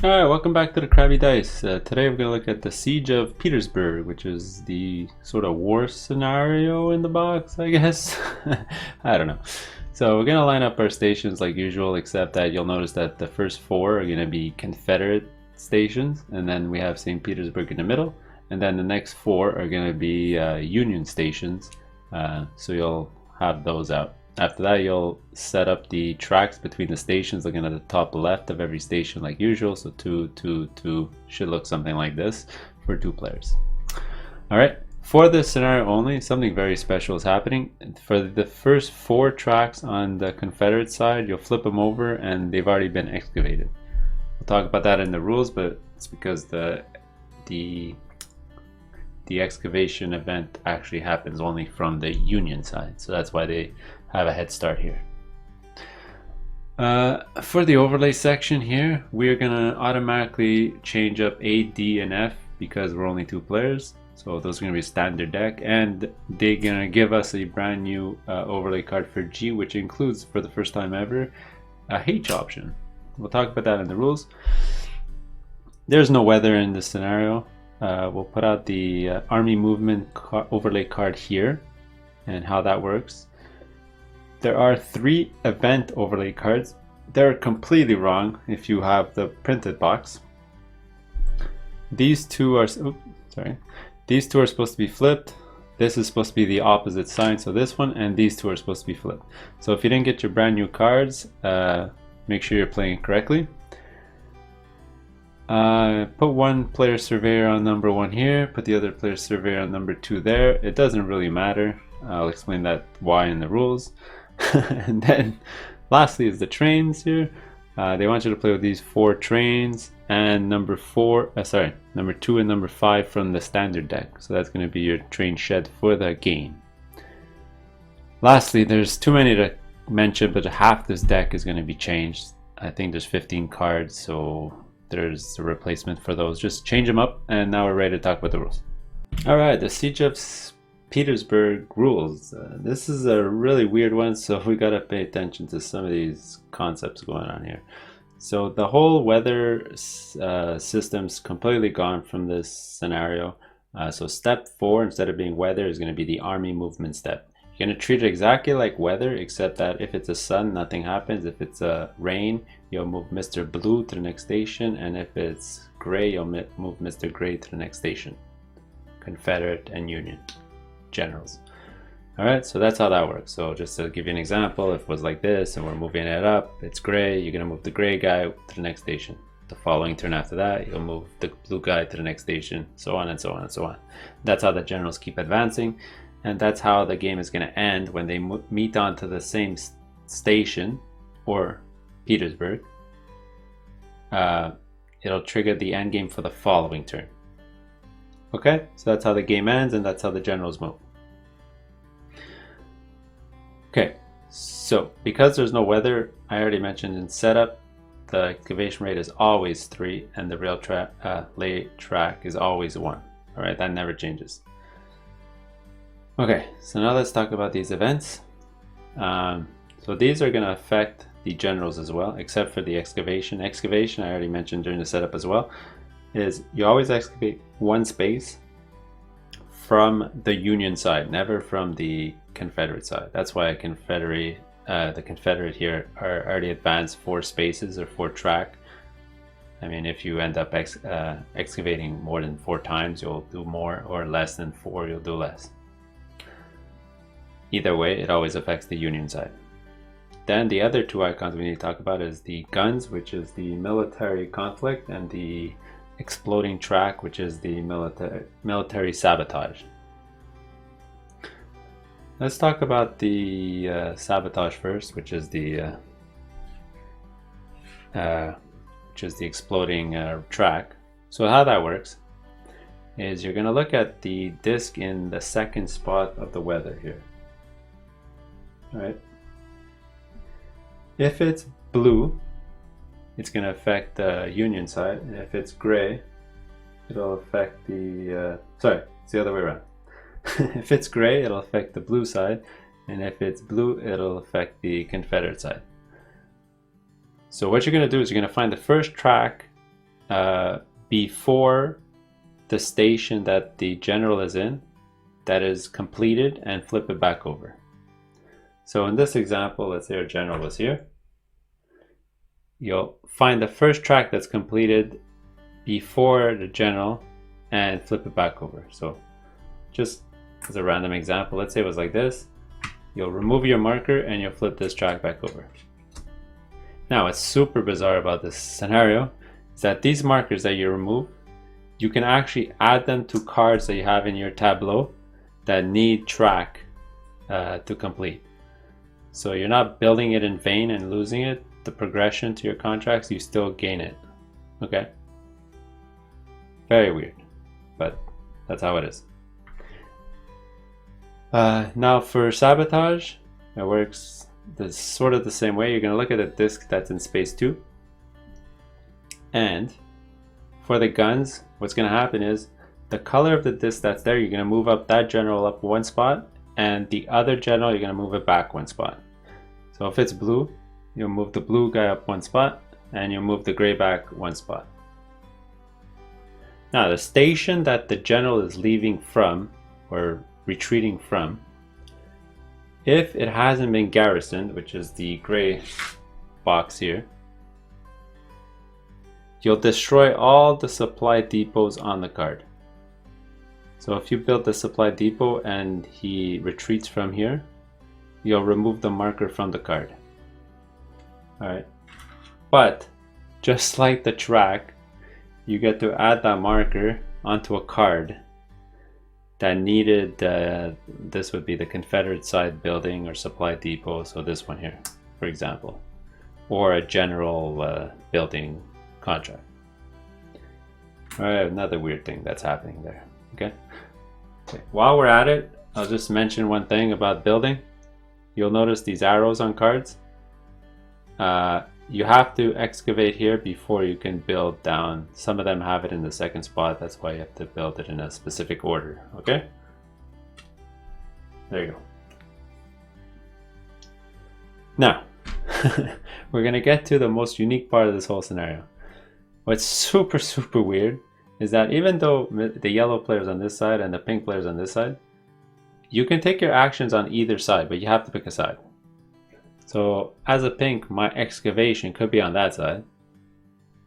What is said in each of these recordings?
Alright, welcome back to the Krabby Dice. Today we're going to look at the Siege of Petersburg, which is the sort of war scenario in the box, I guess. I don't know. So we're going to line up our stations like usual, except that you'll notice that the first four are going to be Confederate stations, and then we have St. Petersburg in the middle, and then the next four are going to be Union stations, so you'll have those out. After that, you'll set up the tracks between the stations, looking at the top left of every station like usual. So 2, 2, 2 should look something like this for 2 players. Alright, for this scenario only, something very special is happening. For the first 4 tracks on the Confederate side, you'll flip them over and they've already been excavated. We'll talk about that in the rules, but it's because the excavation event actually happens only from the Union side, so that's why they have a head start here. For the overlay section here, we're gonna automatically change up A, D, and F because we're only 2 players, so those are gonna be standard deck, and they're gonna give us a brand new overlay card for G, which includes, for the first time ever, a H option. We'll talk about that in the rules. There's no weather in this scenario. We'll put out the army movement overlay card here and how that works. There are 3 event overlay cards. They're completely wrong if you have the printed box. These two are These two are supposed to be flipped. This is supposed to be the opposite sign, so this one, and these 2 are supposed to be flipped. So if you didn't get your brand new cards, make sure you're playing it correctly. Put one player surveyor on number 1 here, put the other player surveyor on number 2 there. It doesn't really matter. I'll explain that why in the rules. And then lastly is the trains here. They want you to play with these 4 trains and number 2 and number 5 from the standard deck. So that's going to be your train shed for the game. Lastly, there's too many to mention, but half this deck is going to be changed. I think there's 15 cards, so there's a replacement for those. Just change them up, and now we're ready to talk about the rules. Alright, the Siege of Petersburg rules. This is a really weird one, so we gotta pay attention to some of these concepts going on here. So the whole weather system's completely gone from this scenario. So step 4, instead of being weather, is going to be the army movement step. You're going to treat it exactly like weather, except that if it's a sun, nothing happens. If it's a rain, you'll move Mr. Blue to the next station, and if it's gray, you'll move Mr. Gray to the next station. Confederate and Union generals. Alright, so that's how that works. So just to give you an example, if it was like this and we're moving it up, it's gray, you're going to move the gray guy to the next station. The following turn after that, you'll move the blue guy to the next station, so on and so on and so on. That's how the generals keep advancing, and that's how the game is going to end when they meet onto the same station, or Petersburg. It'll trigger the end game for the following turn. Okay, so that's how the game ends, and that's how the generals move. Okay, so because there's no weather, I already mentioned in setup, the excavation rate is always 3, and the rail lay track is always 1. Alright, that never changes. Okay, so now let's talk about these events. So these are going to affect the generals as well, except for the excavation. Excavation, I already mentioned during the setup as well, is you always excavate 1 space from the Union side, never from the Confederate side. That's why the Confederate here are already advanced 4 spaces or 4 track. I mean, if you end up excavating more than 4 times, you'll do more, or less than 4, you'll do less. Either way, it always affects the Union side. Then the other 2 icons we need to talk about is the guns, which is the military conflict, and the exploding track, which is the military sabotage. Let's talk about the sabotage first, which is the exploding track. So how that works is you're going to look at the disc in the 2nd spot of the weather here. All right. If it's blue, it's going to affect the Union side, and if it's gray, it'll affect the it's the other way around. If it's gray, it'll affect the blue side, and if it's blue, it'll affect the Confederate side. So what you're going to do is you're going to find the first track before the station that the general is in that is completed and flip it back over. So in this example, let's say our general was here. You'll find the first track that's completed before the general and flip it back over. So just as a random example, let's say it was like this. You'll remove your marker and you'll flip this track back over. Now, what's super bizarre about this scenario is that these markers that you remove, you can actually add them to cards that you have in your tableau that need track to complete. So you're not building it in vain and losing it. The progression to your contracts, you still gain it. Okay? Very weird, but that's how it is. Now for sabotage, it works sort of the same way. You're going to look at a disc that's in space 2. And for the guns, what's going to happen is the color of the disc that's there, you're going to move up that general up one spot, and the other general, you're going to move it back one spot. So if it's blue, you'll move the blue guy up one spot, and you'll move the gray back one spot. Now the station that the general is leaving from, or retreating from, if it hasn't been garrisoned, which is the gray box here, you'll destroy all the supply depots on the card. So if you build the supply depot and he retreats from here, you'll remove the marker from the card. Alright, but just like the track, you get to add that marker onto a card that needed, this would be the Confederate side building or supply depot, so this one here, for example, or a general building contract. Alright, another weird thing that's happening there. Okay. While we're at it, I'll just mention one thing about building. You'll notice these arrows on cards. You have to excavate here before you can build down. Some of them have it in the second spot. That's why you have to build it in a specific order. Okay? There you go. Now, we're going to get to the most unique part of this whole scenario. What's super, super weird is that even though the yellow player's on this side and the pink player's on this side, you can take your actions on either side, but you have to pick a side. So as a pink, my excavation could be on that side,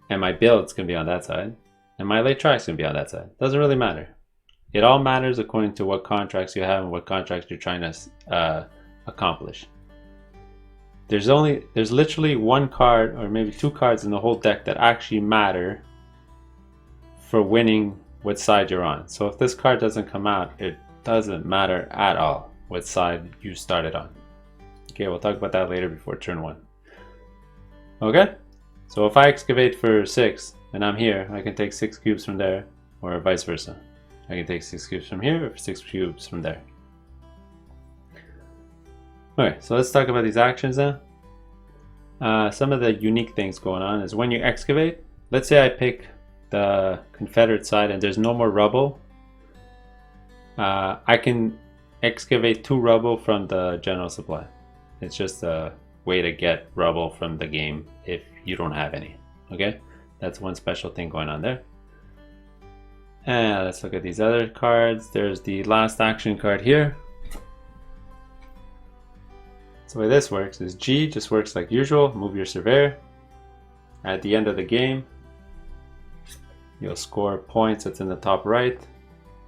and my builds can be on that side, and my late tracks can be on that side. Doesn't really matter. It all matters according to what contracts you have and what contracts you're trying to accomplish. There's literally one card or maybe two cards in the whole deck that actually matter for winning what side you're on. So if this card doesn't come out, it doesn't matter at all what side you started on. Okay, we'll talk about that later before turn 1. Okay, so if I excavate for 6 and I'm here, I can take 6 cubes from there, or vice versa. I can take 6 cubes from here or 6 cubes from there. Okay, so let's talk about these actions now. Some of the unique things going on is when you excavate, let's say I pick the Confederate side and there's no more rubble, I can excavate 2 rubble from the general supply. It's just a way to get rubble from the game if you don't have any. Okay, that's one special thing going on there. And let's look at these other cards. There's the last action card here. So the way this works is G just works like usual. Move your surveyor. At the end of the game, you'll score points that's in the top right.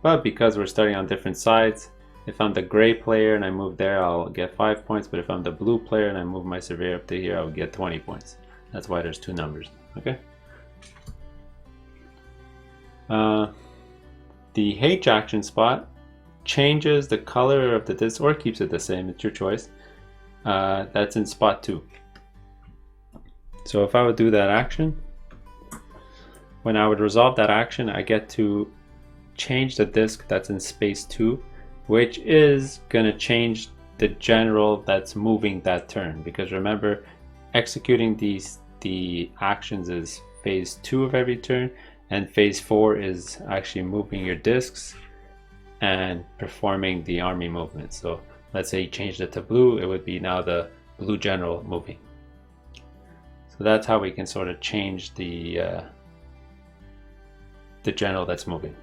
But because we're starting on different sides, if I'm the gray player and I move there, I'll get 5 points. But if I'm the blue player and I move my surveyor up to here, I'll get 20 points. That's why there's 2 numbers. Okay. The H action spot changes the color of the disc or keeps it the same. It's your choice. That's in spot 2. So if I would do that action, when I would resolve that action, I get to change the disc that's in space 2, which is going to change the general that's moving that turn. Because remember, executing the actions is phase 2 of every turn, and phase 4 is actually moving your discs and performing the army movement. So let's say you changed it to blue, it would be now the blue general moving. So that's how we can sort of change the the general that's moving.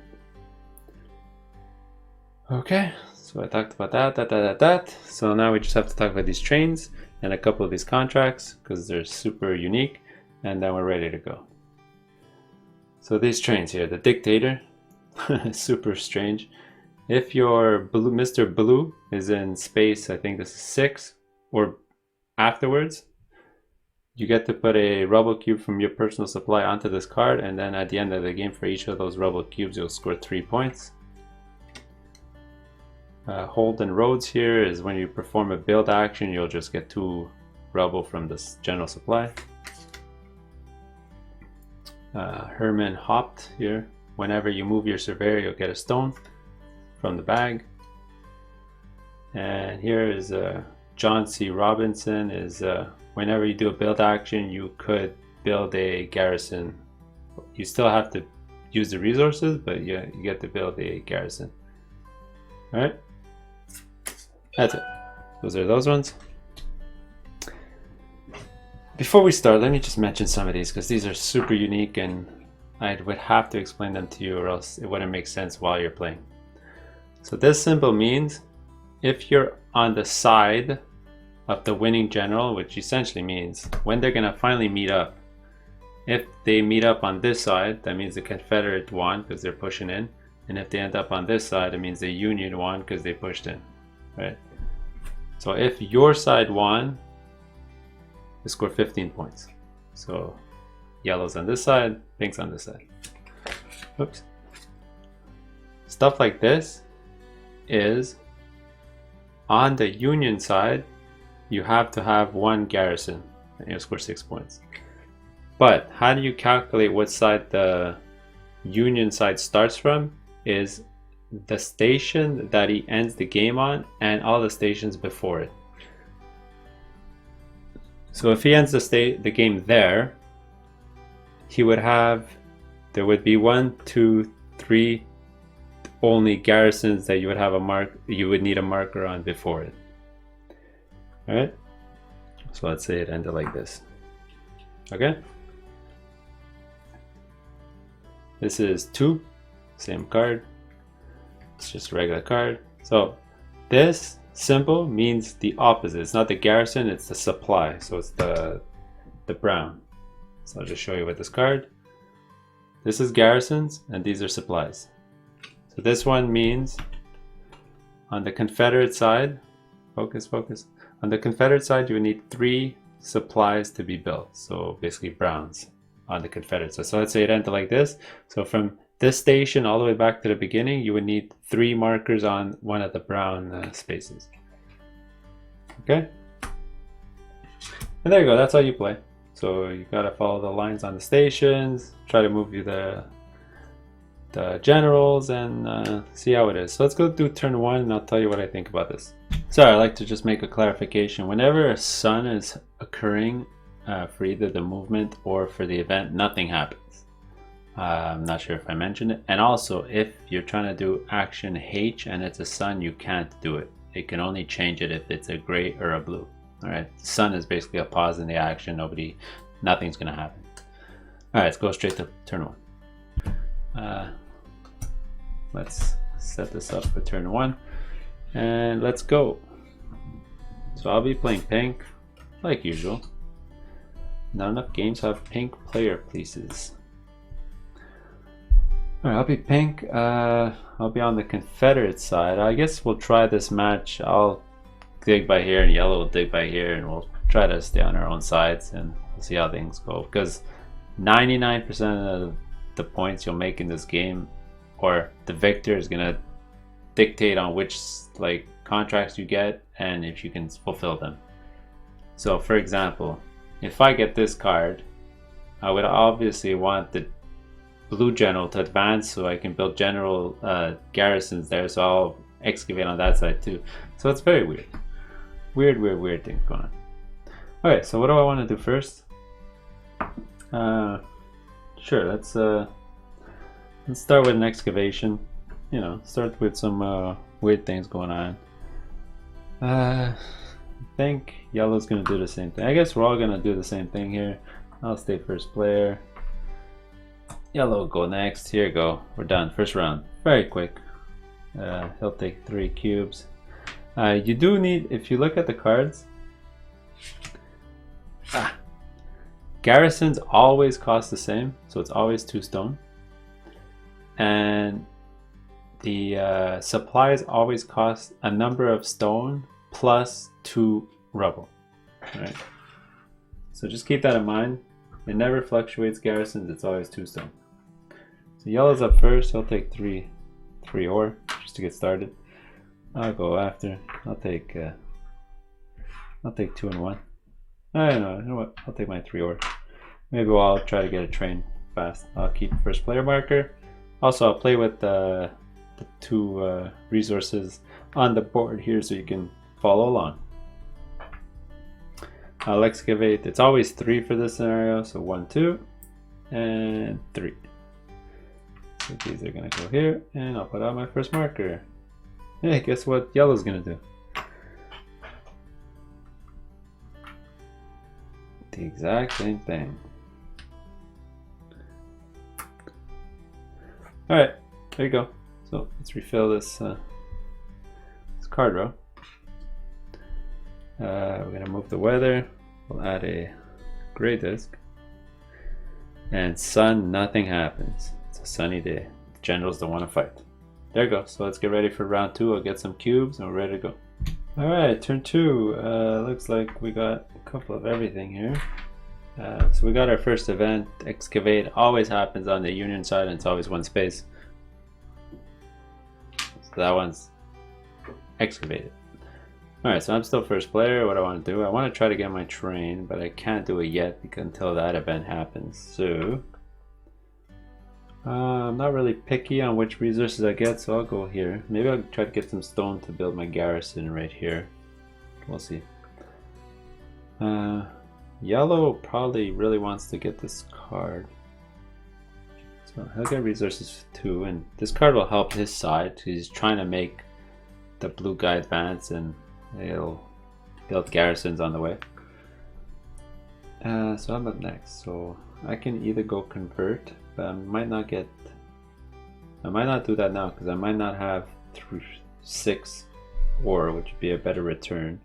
Okay, so I talked about that. So now we just have to talk about these trains and a couple of these contracts because they're super unique, and then we're ready to go. So these trains here, the Dictator, super strange. If your blue, Mr. Blue is in space, I think this is 6 or afterwards, you get to put a rubble cube from your personal supply onto this card, and then at the end of the game for each of those rubble cubes you'll score 3 points. Holden Roads here is when you perform a build action, you'll just get 2 rubble from this general supply. Herman Hopped here, whenever you move your surveyor you'll get a stone from the bag. And here is John C. Robinson is whenever you do a build action you could build a garrison. You still have to use the resources, but you get to build a garrison. Alright, that's it. Those are those ones. Before we start, let me just mention some of these because these are super unique and I would have to explain them to you or else it wouldn't make sense while you're playing. So this symbol means if you're on the side of the winning general, which essentially means when they're going to finally meet up, if they meet up on this side, that means the Confederate won because they're pushing in. And if they end up on this side, it means the Union won because they pushed in, right? So if your side won, you score 15 points. So yellow's on this side, pink's on this side. Oops. Stuff like this is on the Union side, you have to have 1 garrison and you'll score 6 points. But how do you calculate what side the Union side starts from? Is the station that he ends the game on and all the stations before it. So if he ends the game there, he would have, there would be 1, 2, 3 only garrisons that you would have you would need a marker on before it. All right, so let's say it ended like this. Okay, this is 2, same card, it's just a regular card. So this symbol means the opposite. It's not the garrison, it's the supply. So it's the brown. So I'll just show you with this card. This is garrisons and these are supplies. So this one means on the Confederate side, focus. On the Confederate side you would need 3 supplies to be built. So basically browns on the Confederate side. So let's say it ended like this. So from this station all the way back to the beginning, you would need 3 markers on one of the brown spaces. Okay? And there you go, that's how you play. So you gotta follow the lines on the stations, try to move you the generals, and see how it is. So let's go do turn 1 and I'll tell you what I think about this. So I'd like to just make a clarification. Whenever a sun is occurring for either the movement or for the event, nothing happens. I'm not sure if I mentioned it. And also, if you're trying to do action H and it's a sun, you can't do it. It can only change it if it's a gray or a blue. All right, the sun is basically a pause in the action. Nothing's gonna happen. All right, let's go straight to turn 1. Let's set this up for turn 1 and let's go. So I'll be playing pink like usual. Not enough games have pink player pieces. Alright, I'll be pink. I'll be on the Confederate side. I guess we'll try this match. I'll dig by here and yellow will dig by here, and we'll try to stay on our own sides and we'll see how things go. Because 99% of the points you'll make in this game, or the victor, is gonna dictate on which contracts you get and if you can fulfill them. So for example, if I get this card, I would obviously want the blue general to advance so I can build general garrisons there, so I'll excavate on that side too. So it's very weird. Weird thing going on. Okay, so what do I want to do first? Sure, let's start with an excavation. You know, start with some weird things going on. I think yellow's gonna do the same thing. I guess we're all gonna do the same thing here. I'll stay first player. Yellow go next. Here you go. We're done. First round. Very quick. He'll take 3 cubes. You do need, if you look at the cards, garrisons always cost the same, so it's always 2 stone. And the supplies always cost a number of stone plus 2 rubble. Right? So just keep that in mind. It never fluctuates garrisons, it's always 2 stone. So yellow's up first, he'll take 3 ore just to get started. I'll go after. I'll take 2 and 1. I don't know, you know what? I'll take my 3 ore. Maybe I'll try to get a train fast. I'll keep first player marker. Also, I'll play with the 2 resources on the board here so you can follow along. I'll excavate. It's always 3 for this scenario, so 1, 2, and 3. So these are gonna go here, and I'll put out my first marker. Hey, guess what yellow's gonna do? The exact same thing. Alright, there you go. So let's refill this card row. We're gonna move the weather. We'll add a gray disc. And sun, nothing happens. It's a sunny day. The generals don't want to fight. There you go. So let's get ready for round 2. I'll get some cubes and we're ready to go. Alright, turn 2. Looks like we got a couple of everything here. So we got our first event. Excavate always happens on the Union side and it's always 1 space. So that one's excavated. Alright, so I'm still first player. What I want to do, I want to try to get my train, but I can't do it yet because until that event happens. So I'm not really picky on which resources I get, so I'll go here. Maybe I'll try to get some stone to build my garrison right here. We'll see. Yellow probably really wants to get this card. So he'll get resources too, and this card will help his side. He's trying to make the blue guy advance and he'll build garrisons on the way. So I'm up next, so I can either go convert, but I might not do that now because I might not have 6 ore, which would be a better return.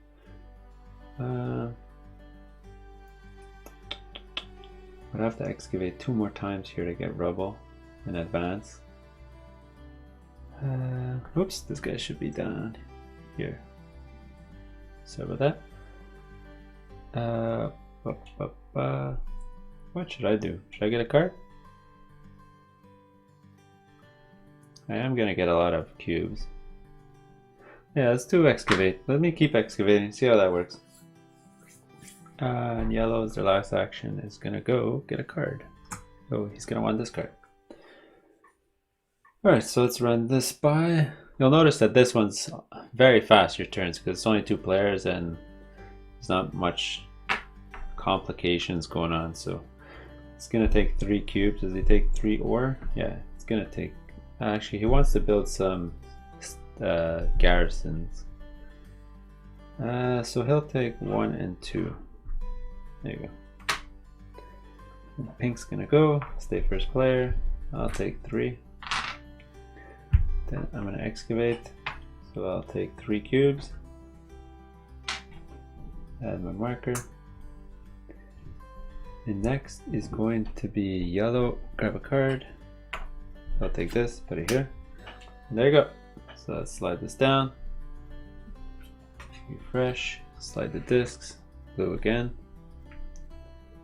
I'd have to excavate 2 more times here to get rubble in advance. Oops, this guy should be down here. Sorry about that. What should I do? Should I get a card? I am gonna get a lot of cubes. Yeah, let's do excavate. Let me keep excavating, see how that works. And yellow is their last action, is gonna go get a card. Oh, he's gonna want this card. Alright, so let's run this by. You'll notice that this one's very fast, your turns, because it's only 2 players and there's not much complications going on. So it's gonna take 3 cubes. Does he take 3 ore? Yeah, it's gonna take. Actually, he wants to build some garrisons. So he'll take 1 and 2. There you go. And pink's gonna go. Stay first player. I'll take 3. Then I'm gonna excavate. So I'll take 3 cubes. Add my marker. And next is going to be yellow. Grab a card. I'll take this, put it here. And there you go. So let's slide this down. Refresh. Slide the discs. Blue again.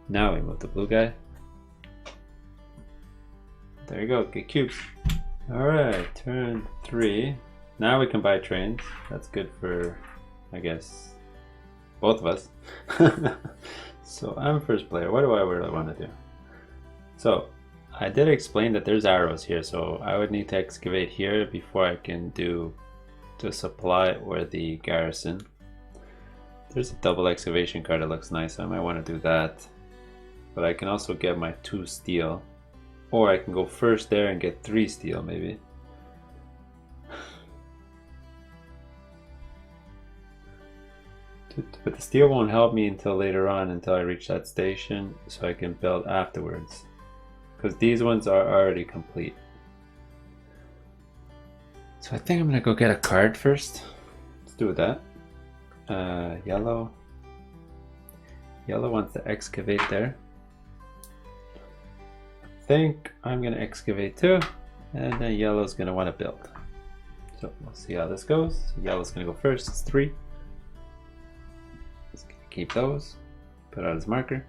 Now we move the blue guy. There you go. Get cubes. Alright, turn 3. Now we can buy trains. That's good for, I guess, both of us. So I'm first player. What do I really want to do? So I did explain that there's arrows here, so I would need to excavate here before I can do the supply or the garrison. There's a double excavation card that looks nice. I might want to do that. But I can also get my 2 steel. Or I can go first there and get 3 steel maybe. But the steel won't help me until later on, until I reach that station, so I can build afterwards. because these ones are already complete. So I think I'm gonna go get a card first. Let's do that. Yellow. Yellow wants to excavate there. I think I'm gonna excavate too, and then yellow's gonna want to build. So we'll see how this goes. Yellow's gonna go first. It's 3. Let's keep those. Put out his marker.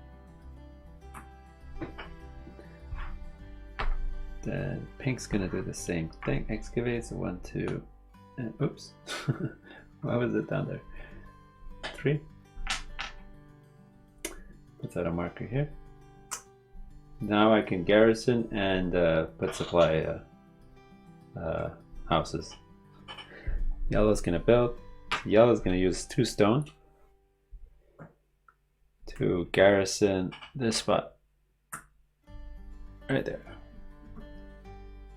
Then pink's gonna do the same thing. Excavate. So 1, 2, and oops. Why was it down there? 3. Puts out a marker here. Now I can garrison and put supply houses. Yellow's gonna build. Yellow's gonna use 2 stone to garrison this spot right there.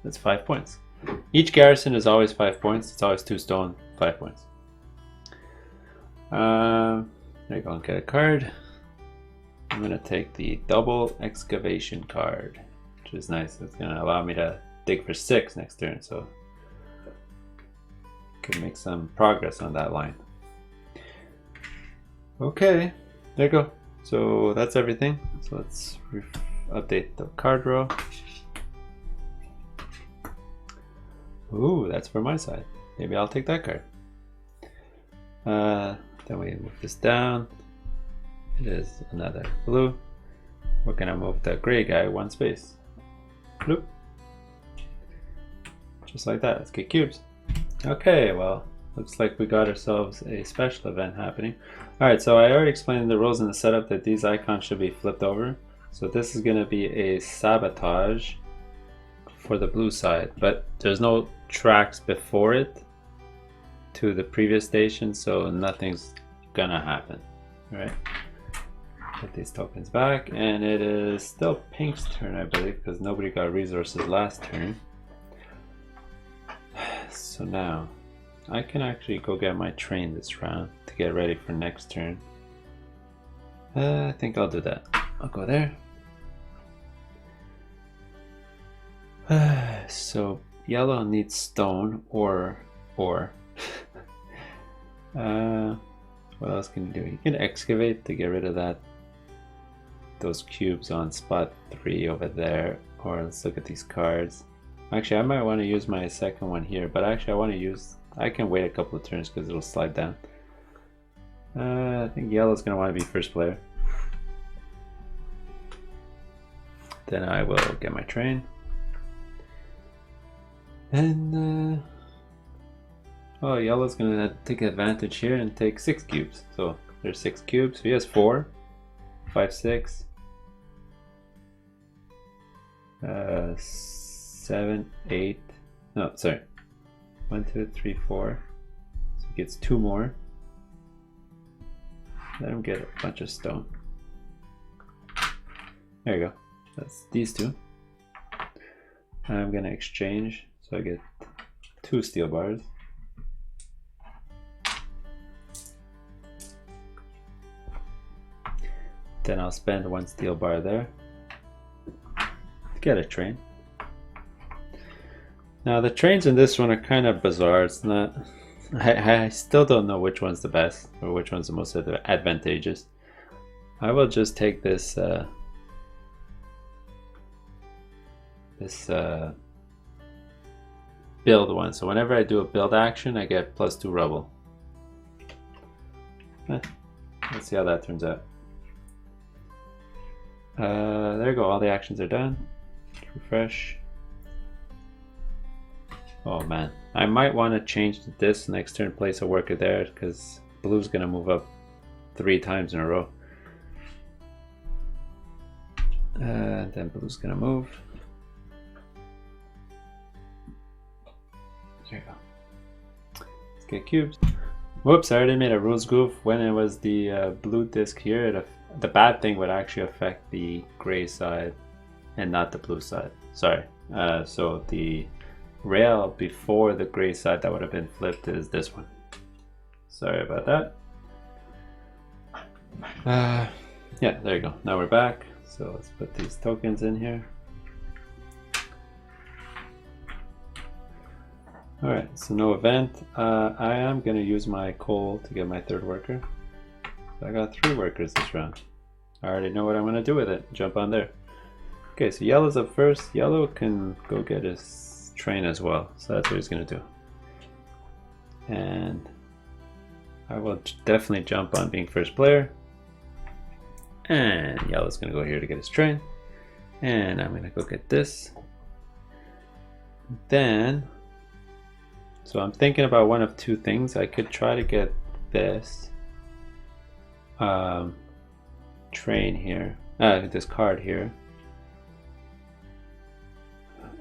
That's 5 points. Each garrison is always 5 points. It's always 2 stone, 5 points. There you go, and get a card. I'm gonna take the double excavation card, which is nice. It's gonna allow me to dig for 6 next turn, so can make some progress on that line. Okay, there you go. So that's everything. So let's update the card row. Ooh, that's for my side. Maybe I'll take that card. Then we move this down. It is another blue. We're gonna move the gray guy 1 space. Bloop. Just like that. Let's get cubes. Okay, well, looks like we got ourselves a special event happening. Alright, so I already explained the rules in the setup that these icons should be flipped over. So this is gonna be a sabotage for the blue side, but there's no tracks before it to the previous station, so nothing's gonna happen. Alright. Put these tokens back, and it is still pink's turn, I believe, because nobody got resources last turn. So now I can actually go get my train this round to get ready for next turn. I think I'll do that. I'll go there. So yellow needs stone or ore. What else can you do? You can excavate to get rid of those cubes on spot 3 over there. Or let's look at these cards. Actually, I might want to use my second one here, but actually I can wait a couple of turns because it'll slide down. I think yellow's going to want to be first player. Then I will get my train. And oh, yellow's going to take advantage here and take 6 cubes. So there's 6 cubes. So he has 4, 5, 6, 7, 8. No, sorry. 1, 2, 3, 4. So he gets 2 more. Let him get a bunch of stone. There you go. That's these 2. I'm gonna exchange, so I get 2 steel bars. Then I'll spend 1 steel bar there to get a train. Now the trains in this one are kind of bizarre. It's not. I still don't know which one's the best or which one's the most advantageous. I will just take this build one. So whenever I do a build action, I get +2 rubble. Let's see how that turns out. There you go. All the actions are done. Refresh. Oh man, I might want to change this next turn, place a worker there, because blue's gonna move up 3 times in a row. Then blue's gonna move. There you go. Let's get cubes. Whoops, I already made a rules goof. When it was the blue disc here, the bad thing would actually affect the gray side and not the blue side. Sorry. So the rail before the gray side that would have been flipped is this one. Sorry about that. Yeah, there you go. Now we're back. So let's put these tokens in here. Alright, so no event. I am going to use my coal to get my third worker. So I got 3 workers this round. I already know what I'm going to do with it. Jump on there. Okay, so yellow's up first. Yellow can go get his train as well. So that's what he's going to do. And I will definitely jump on being first player. And yellow's going to go here to get his train. And I'm going to go get this. Then... so I'm thinking about one of 2 things. I could try to get this train here, this card here,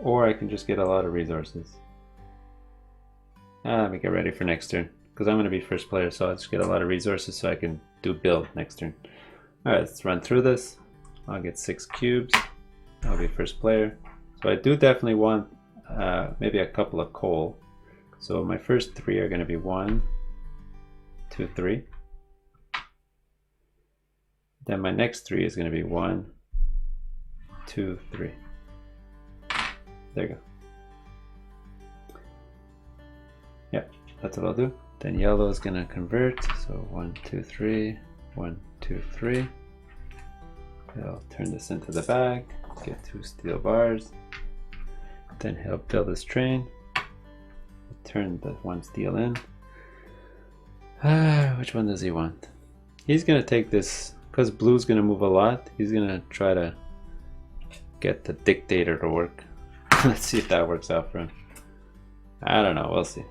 or I can just get a lot of resources. Let me get ready for next turn because I'm going to be first player, so I'll just get a lot of resources so I can do build next turn. Alright, let's run through this. I'll get 6 cubes. I'll be first player. So I do definitely want maybe a couple of coal. So my first 3 are going to be 1, 2, 3. Then my next 3 is going to be 1, 2, 3. There you go. Yep, that's what I'll do. Then yellow is going to convert. So 1, 2, 3, 1, 2, 3. I'll turn this into the bag, get 2 steel bars. Then he'll build his train. Turn the 1 steel in. Which one does he want? He's gonna take this because blue's gonna move a lot. He's gonna try to get the dictator to work. Let's see if that works out for him. I don't know, we'll see.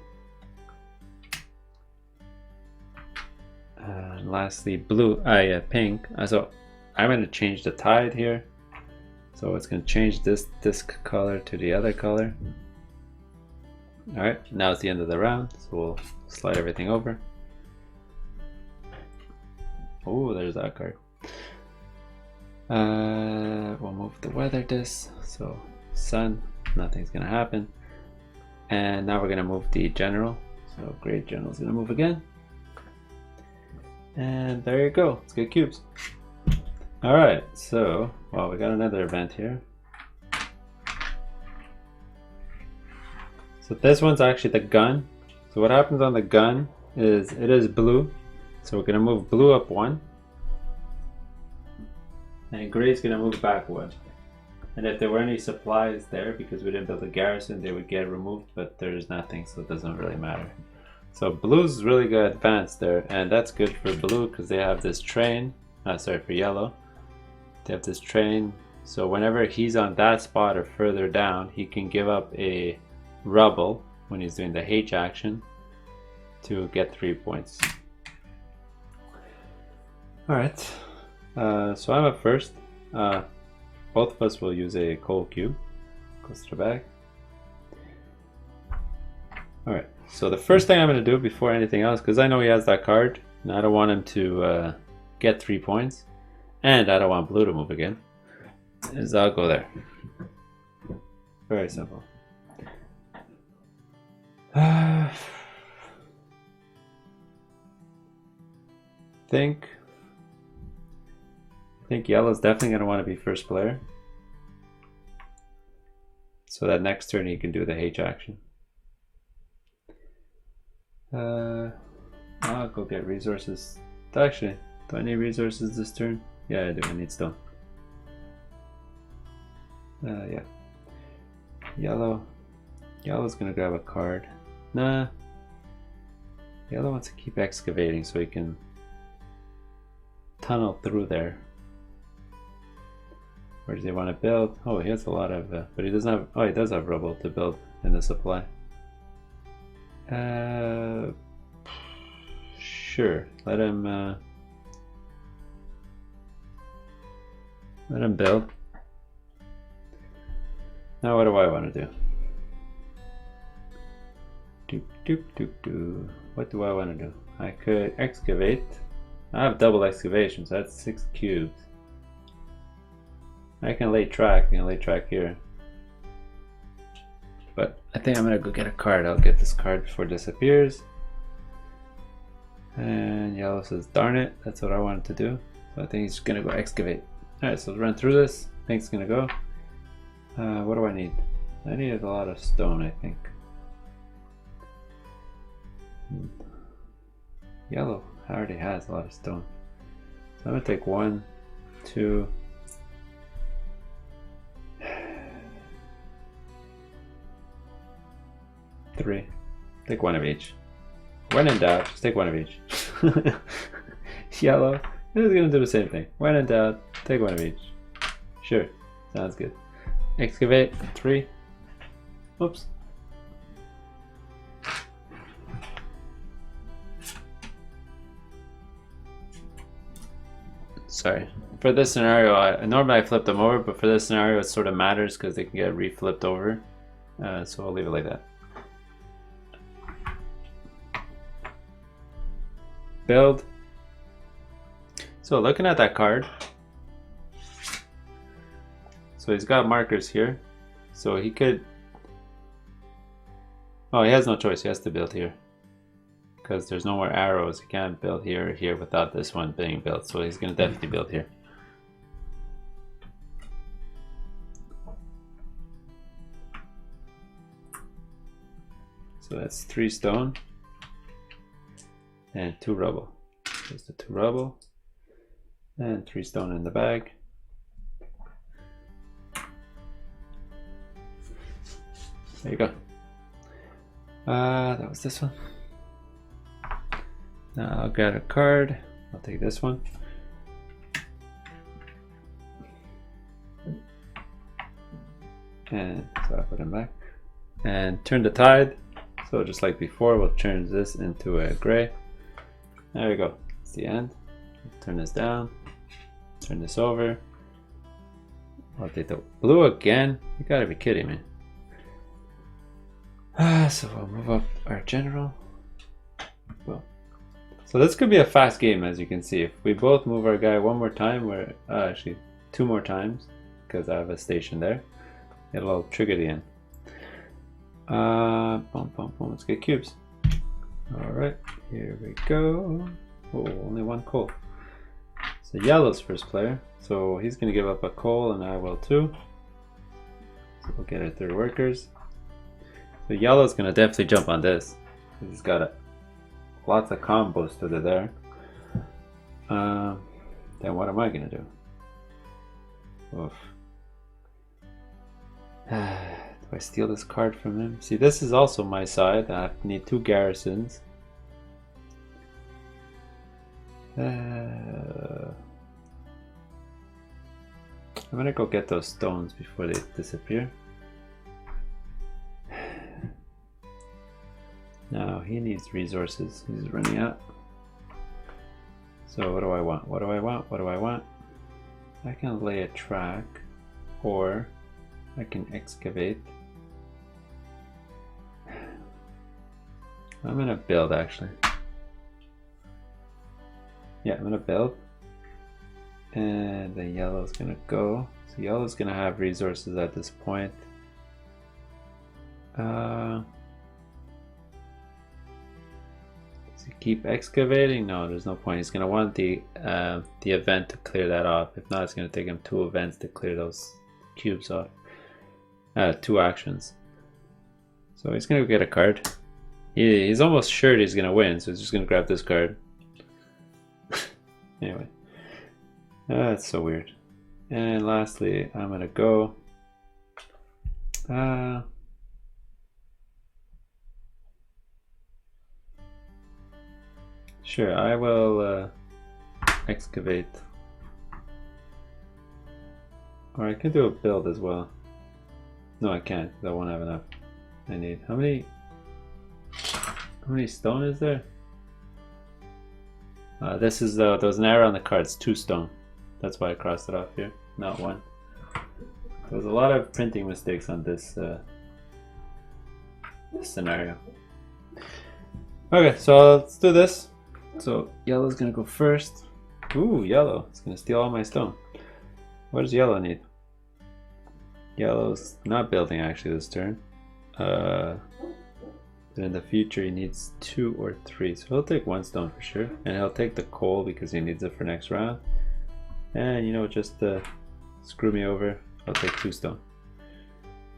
And lastly, blue. Pink. So I'm gonna change the tide here. So it's gonna change this color to the other color. Alright, now it's the end of the round, so we'll slide everything over. Oh, there's that card. We'll move the weather disc, so sun, nothing's gonna happen. And now we're gonna move the general, so great general's gonna move again. And there you go, let's get cubes. Alright, so, well, we got another event here. So this one's actually the gun. So what happens on the gun is it is blue. So we're going to move blue up 1. And gray's going to move back 1. And if there were any supplies there, because we didn't build a garrison, they would get removed, but there's nothing, so it doesn't really matter. So blue's really good advanced there, and that's good for blue because they have this train. Sorry, for yellow. They have this train, so whenever he's on that spot or further down, he can give up a rubble when he's doing the H action to get 3 points. Alright, so I'm up first. Both of us will use a coal cube. Goes to the bag. Alright, so the first thing I'm going to do before anything else, because I know he has that card, and I don't want him to get 3 points, and I don't want blue to move again, is I'll go there. Very simple. I think yellow's definitely going to want to be first player, so that next turn he can do the H action. I'll go get resources. Actually, do I need resources this turn? Yeah, I do. I need stone. Yeah. Yellow's gonna grab a card. Nah. Yellow wants to keep excavating so he can tunnel through there. Where does he want to build? Oh, he has a lot of, but he doesn't have. Oh, he does have rubble to build in the supply. Sure. Let him build. Now, what do I want to do? What do I want to do? I could excavate. I have double excavation, so that's 6 cubes. I can lay track. I can lay track here. But I think I'm gonna go get a card. I'll get this card before it disappears. And yellow says, darn it, that's what I wanted to do. So I think he's gonna go excavate. Alright, so let's run through this. I think it's gonna go. What do I need? I needed a lot of stone, I think. Yellow already has a lot of stone. So I'm gonna take 1, 2, 3. Take 1 of each. When in doubt, just take 1 of each. Yellow is gonna do the same thing. When in doubt, take 1 of each. Sure, sounds good. Excavate 3. Oops. Sorry. For this scenario, normally I flip them over, but for this scenario it sort of matters because they can get reflipped over. So I'll leave it like that. Build. So looking at that card, so he's got markers here, so he could, oh, he has no choice, he has to build here because there's no more arrows. He can't build here or here without this one being built, so he's gonna definitely build here. So that's 3 stone and 2 rubble. There's the 2 rubble and 3 stone in the bag. There you go. That was this one. Now I'll get a card. I'll take this one. And so I put him back. And turn the tide. So just like before, we'll turn this into a gray. There we go. It's the end. Turn this down. Turn this over. I'll take the blue again. You gotta be kidding me. So we'll move up our general. Well, so this could be a fast game, as you can see. If we both move our guy one more time, we're actually 2 more times, because I have a station there, it'll trigger the end. Boom, boom, boom. Let's get cubes. All right, here we go. Oh, only 1 coal. So yellow's first player, so he's gonna give up a coal, and I will too. So we'll get our 3 workers. So yellow's gonna definitely jump on this. He's got lots of combos to do there. Then what am I gonna do? Oof. Do I steal this card from him? See, this is also my side. I need 2 garrisons. I'm gonna go get those stones before they disappear. Now he needs resources. He's running out. So what do I want? What do I want? What do I want? I can lay a track, or I can excavate. I'm gonna build actually. Yeah, I'm gonna build. And the yellow's gonna go. So yellow's gonna have resources at this point. Does he keep excavating? No, there's no point. He's gonna want the event to clear that off. If not, it's gonna take him 2 events to clear those cubes off. 2 actions. So he's gonna get a card. He's almost sure he's gonna win, so he's just gonna grab this card. Anyway, that's so weird. And lastly, I'm gonna go. Sure, I will excavate. Or I can do a build as well. No, I can't, because I won't have enough. I need, how many stone is there? This is there was an error on the card. It's 2 stone. That's why I crossed it off here, not 1. There's a lot of printing mistakes on this scenario. Okay, so let's do this. So yellow's gonna go first. Ooh, yellow. It's gonna steal all my stone. What does yellow need? Yellow's not building actually this turn. But in the future he needs 2 or 3. So he'll take 1 stone for sure. And he'll take the coal because he needs it for next round. And you know, just to screw me over, I'll take 2 stone.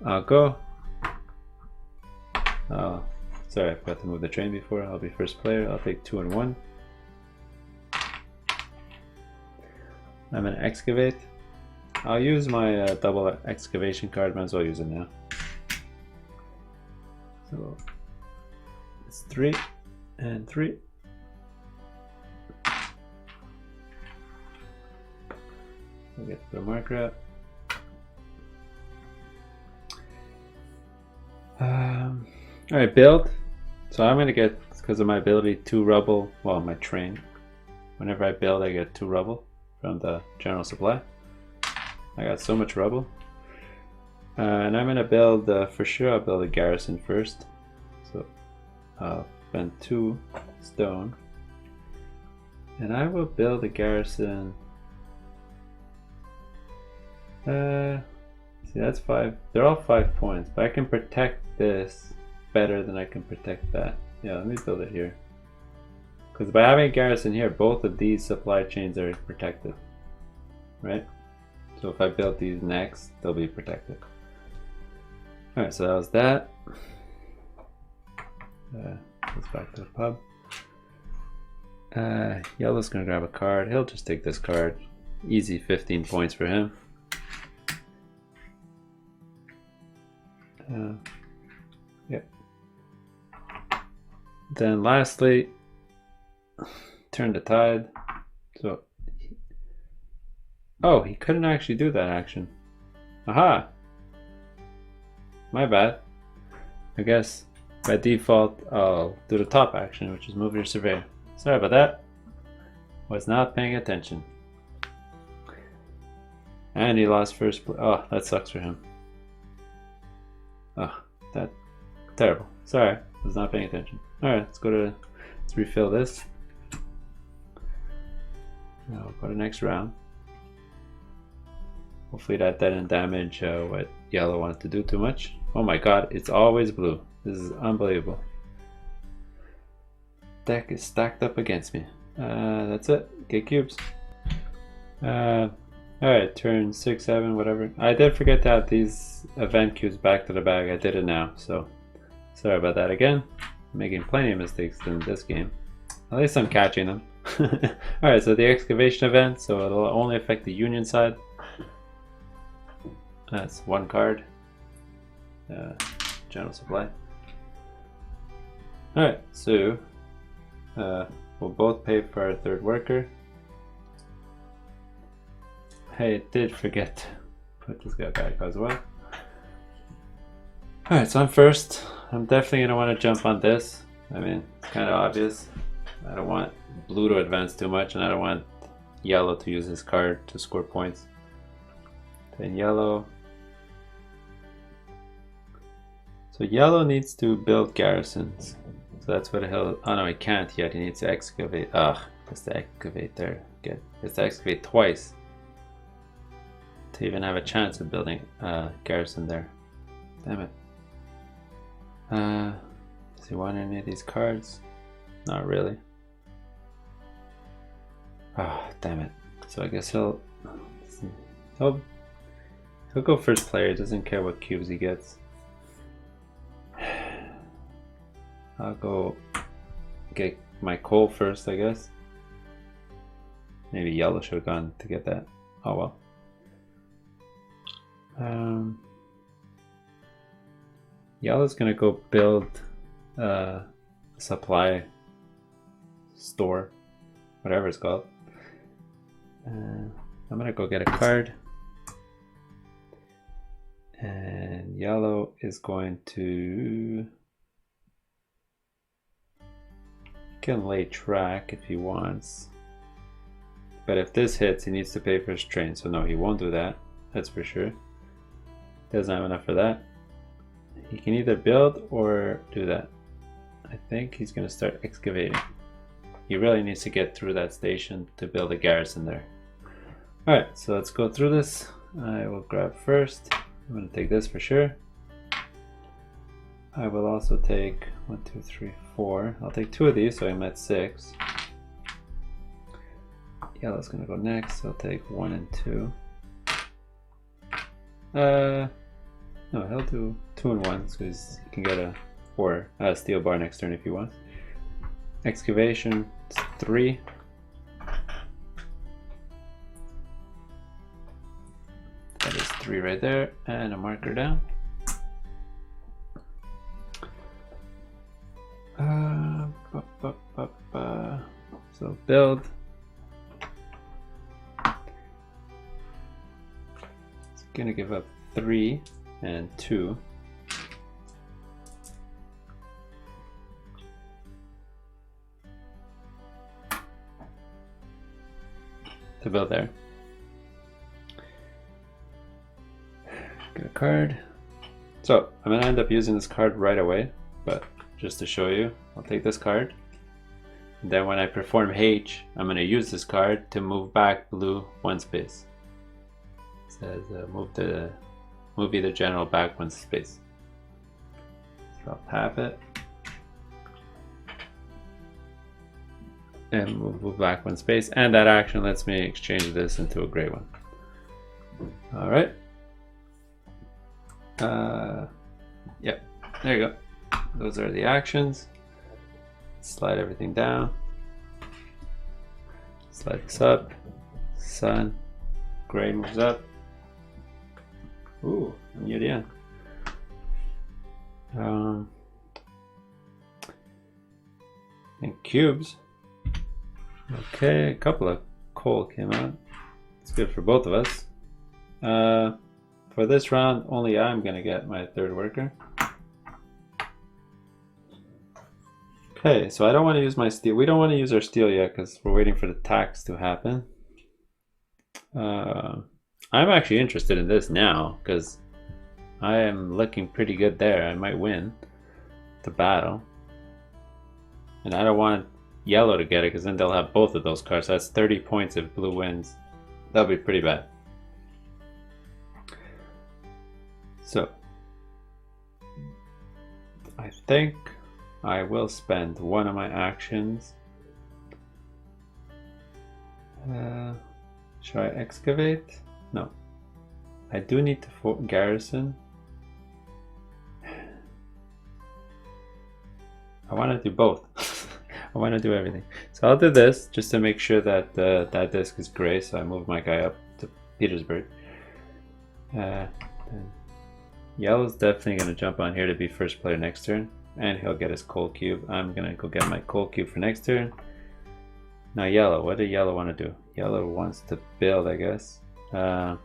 I'll go. Oh, Sorry, I forgot to move the train before. I'll be first player. I'll take 2 and 1. I'm gonna excavate. I'll use my double excavation card. Might as well use it now. So it's 3 and 3. I'll get the marker out. Alright, build. So I'm gonna get, because of my ability, 2 rubble. Well, my train. Whenever I build, I get 2 rubble from the general supply. I got so much rubble. And I'm gonna build, for sure I'll build a garrison first. So I'll spend 2 stone. And I will build a garrison. See, that's 5. They're all 5 points, but I can protect this better than I can protect that. Yeah, let me build it here. Because by having a garrison here, both of these supply chains are protected. Right? So if I build these next, they'll be protected. Alright, so that was that. Let's back to the pub. Yellow's gonna grab a card. He'll just take this card. Easy 15 points for him. Yep. Then lastly, turn the tide. So, oh, he couldn't actually do that action. Aha! My bad. I guess by default I'll do the top action, which is move your surveyor. Sorry about that. Was not paying attention. And he lost first place. Oh, that sucks for him. Oh, that terrible. Sorry, was not paying attention. Alright, let's refill this. Now we'll go to next round. Hopefully that didn't damage what yellow wanted to do too much. Oh my god, it's always blue. This is unbelievable. Deck is stacked up against me. That's it. Get cubes. Alright, turn 6, 7, whatever. I did forget to add these event cubes back to the bag. I did it now, so sorry about that again. I'm making plenty of mistakes in this game. At least I'm catching them. Alright, so the excavation event, so it'll only affect the Union side. That's 1 card. General supply. Alright, so we'll both pay for our 3rd worker. I did forget to put this guy back as well. Alright, so I'm first. I'm definitely going to want to jump on this. I mean, it's kind of obvious. I don't want blue to advance too much, and I don't want yellow to use his card to score points. Then yellow. So yellow needs to build garrisons. So that's what he'll... Oh no, he can't yet. He needs to excavate. Ugh, he has to excavate there. He has to excavate twice to even have a chance of building a garrison there. Damn it. Does he want any of these cards? Not really. Oh, damn it. So I guess he'll go first player. He doesn't care what cubes he gets. I'll go get my coal first, I guess. Maybe yellow should have gone to get that. Oh well. Yellow's gonna go build a supply store, whatever it's called. I'm gonna go get a card, and yellow is going to can lay track if he wants, but if this hits, he needs to pay for his train. So no, he won't do that. That's for sure. Doesn't have enough for that. He can either build or do that. I think he's gonna start excavating. He really needs to get through that station to build a garrison there. Alright, so let's go through this. I will grab first. I'm gonna take this for sure. I will also take 1, 2, 3, 4. I'll take 2 of these, so I'm at 6. Yellow's gonna go next. I'll take 1 and 2. No, he'll do 2 and 1, so he can get a or steel bar next turn if he wants. Excavation, it's 3. That is 3 right there, and a marker down. So build. It's gonna give up 3 and 2. To build there. Get a card. So I'm gonna end up using this card right away, but just to show you, I'll take this card. And then when I perform H, I'm going to use this card to move back blue 1 space. It says move either general back 1 space. So I'll tap it. And move back 1 space. And that action lets me exchange this into a gray one. Alright. Yep, there you go. Those are the actions. Slide everything down. Slide this up. Sun. Gray moves up. Ooh, and yet again. And cubes. Okay, a couple of coal came out. It's good for both of us. For this round, only I'm gonna get my 3rd worker. Okay, so I don't want to use my steel. We don't want to use our steel yet because we're waiting for the tax to happen. I'm actually interested in this now because I am looking pretty good there. I might win the battle. And I don't want yellow to get it because then they'll have both of those cards. So that's 30 points if blue wins. That'll be pretty bad. So I think I will spend one of my actions. Should I excavate? No. I do need to garrison. I want to do both. I want to do everything. So I'll do this just to make sure that that disc is gray. So I move my guy up to Petersburg. Yellow's definitely going to jump on here to be first player next turn. And he'll get his coal cube. I'm gonna go get my coal cube for next turn. Now yellow, what does yellow want to do? Yellow wants to build, I guess. No,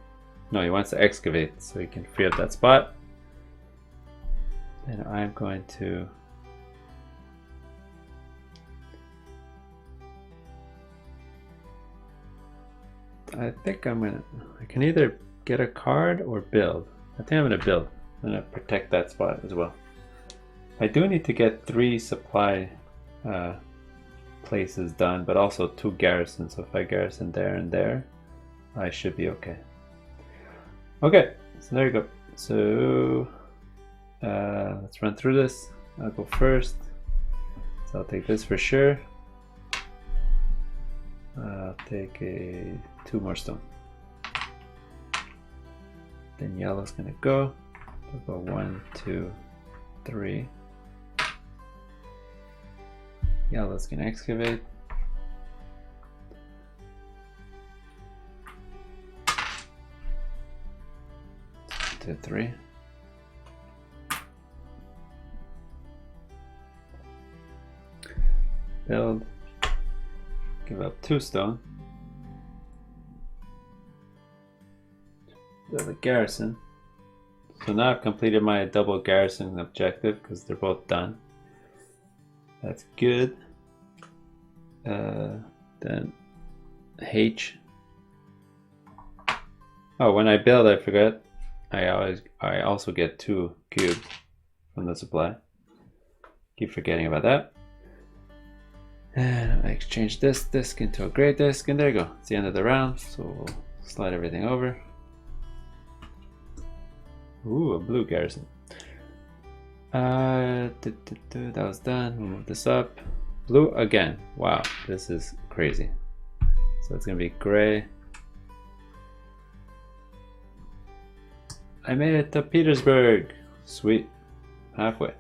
he wants to excavate so he can free up that spot. And I'm going to I can either get a card or build. I think I'm gonna build. I'm gonna protect that spot as well. I do need to get 3 supply places done, but also 2 garrisons. So if I garrison there and there, I should be okay. Okay, so there you go. So let's run through this. I'll go first. So I'll take this for sure. I'll take 2 more stone. Then yellow's gonna go. We'll go 1, 2, 3. Yellow's gonna excavate. To 3. Build. Give up 2 stone. Build a garrison. So now I've completed my double garrison objective because they're both done. That's good. Then H. Oh, when I build, I forgot. I also get 2 cubes from the supply. Keep forgetting about that. And I exchange this disc into a gray disc, and there you go. It's the end of the round, so we'll slide everything over. Ooh, a blue garrison. That was done. We'll move this up. Blue again. Wow, this is crazy. So it's gonna be gray. I made it to Petersburg. Sweet. Halfway.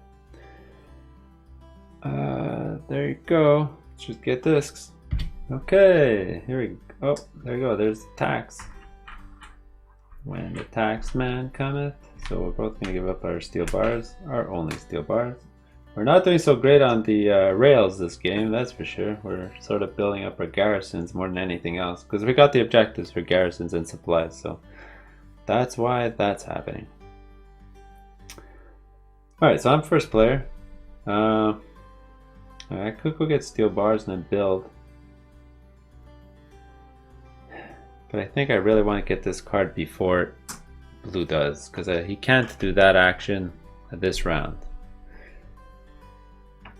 There you go. Let's just get discs. Okay, here we go. Oh, there you go. There's the tax. When the tax man cometh. So we're both going to give up our steel bars, our only steel bars. We're not doing so great on the rails this game, that's for sure. We're sort of building up our garrisons more than anything else, because we got the objectives for garrisons and supplies, so that's why that's happening. Alright, so I'm first player. I could go get steel bars and then build. But I think I really want to get this card before blue does, because he can't do that action this round.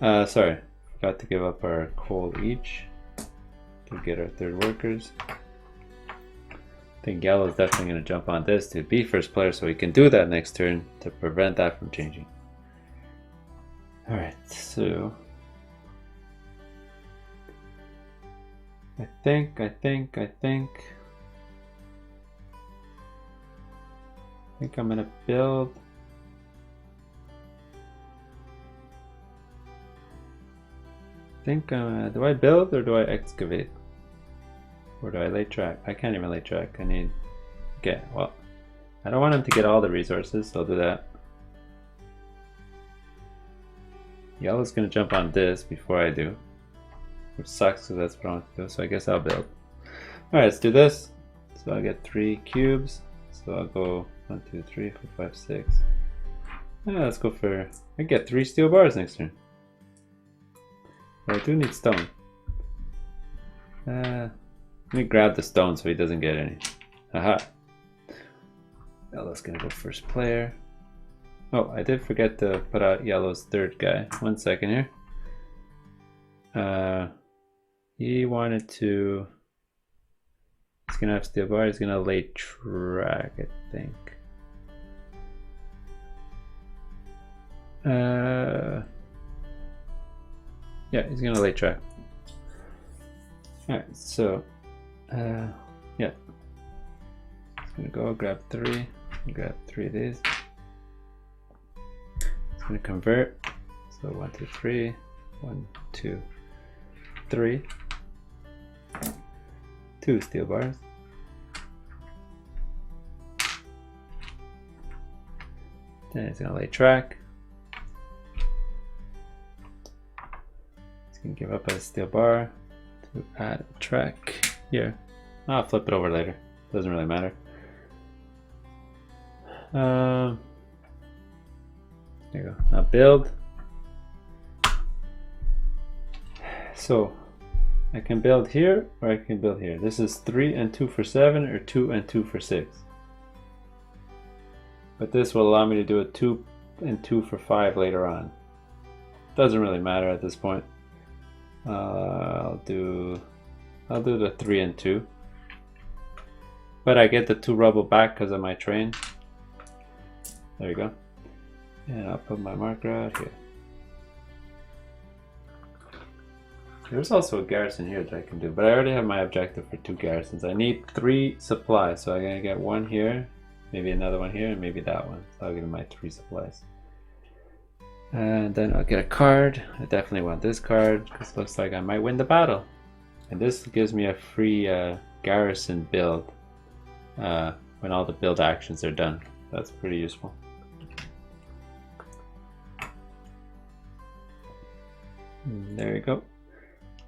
Sorry, forgot to give up our coal each to get our third workers. I think yellow is definitely going to jump on this to be first player so he can do that next turn to prevent that from changing. Alright, so I think I'm gonna build. Do I build or do I excavate? Or do I lay track? I can't even lay track. I need. Okay, well, I don't want him to get all the resources, so I'll do that. Yellow's gonna jump on this before I do, which sucks because that's what I want to do, so I guess I'll build. Alright, let's do this. So I'll get 3 cubes. So I'll go 1, 2, 3, 4, 5, 6. Let's go for. I get 3 steel bars next turn. But I do need stone. Let me grab the stone so he doesn't get any. Aha. Yellow's gonna go first player. Oh, I did forget to put out Yellow's third guy. 1 second here. He wanted to. He's gonna have steel bar. He's gonna lay track, I think. Yeah, he's gonna lay track. Alright, so yeah. He's gonna go grab 3. Grab 3 of these. He's gonna convert. So 1, 2, 3. 1, 2, 3. 2 steel bars. Then he's gonna lay track. He's gonna give up a steel bar to add a track here. I'll flip it over later. Doesn't really matter. There you go. Now build. So I can build here or I can build here. This is 3 and 2 for 7 or 2 and 2 for 6. But this will allow me to do a 2 and 2 for 5 later on. Doesn't really matter at this point. I'll do the 3 and 2. But I get the 2 rubble back because of my train. There you go. And I'll put my marker out here. There's also a garrison here that I can do, but I already have my objective for 2 garrisons. I need 3 supplies, so I'm gonna get 1 here, maybe another one here, and maybe that one. So I'll give him my 3 supplies. And then I'll get a card. I definitely want this card because it looks like I might win the battle. And this gives me a free garrison build when all the build actions are done. That's pretty useful. And there you go.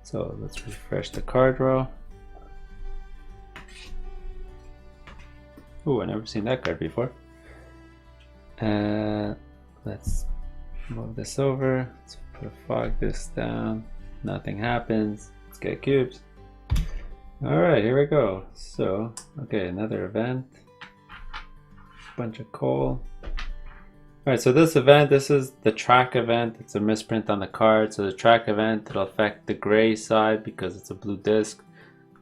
So let's refresh the card row. Ooh, I've never seen that card before. Let's move this over. Let's put a fog this down. Nothing happens. Let's get cubes. Alright, here we go. So, okay, another event. Bunch of coal. Alright, so this event, this is the track event. It's a misprint on the card. So the track event, it'll affect the gray side because it's a blue disc.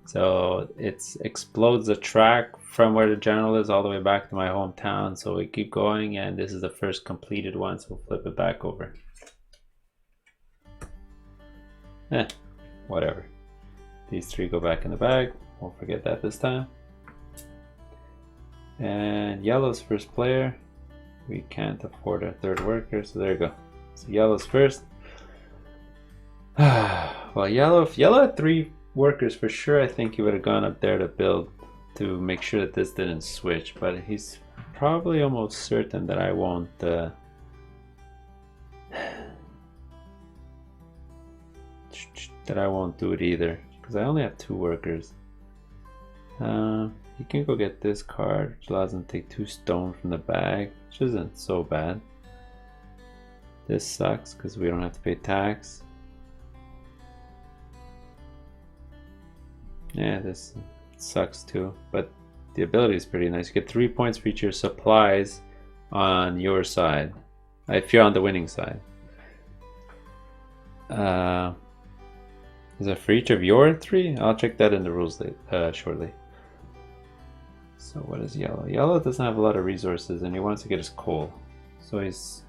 So it explodes the track from where the general is all the way back to my hometown. So we keep going, and this is the first completed one, so we'll flip it back over. Whatever. These 3 go back in the bag. Won't forget that this time. And yellow's first player. We can't afford a 3rd worker, so there you go. So yellow's first. Well, yellow. If yellow had 3 workers for sure, I think he would have gone up there to build to make sure that this didn't switch. But he's probably almost certain that I won't. That I won't do it either because I only have 2 workers. He can go get this card, which allows him to take 2 stone from the bag, which isn't so bad. This sucks because we don't have to pay tax. Yeah, this sucks too, but the ability is pretty nice. You get 3 points for each of your supplies on your side, if you're on the winning side. Is it for each of your 3? I'll check that in the rules shortly. So what is yellow? Yellow doesn't have a lot of resources and he wants to get his coal. So he's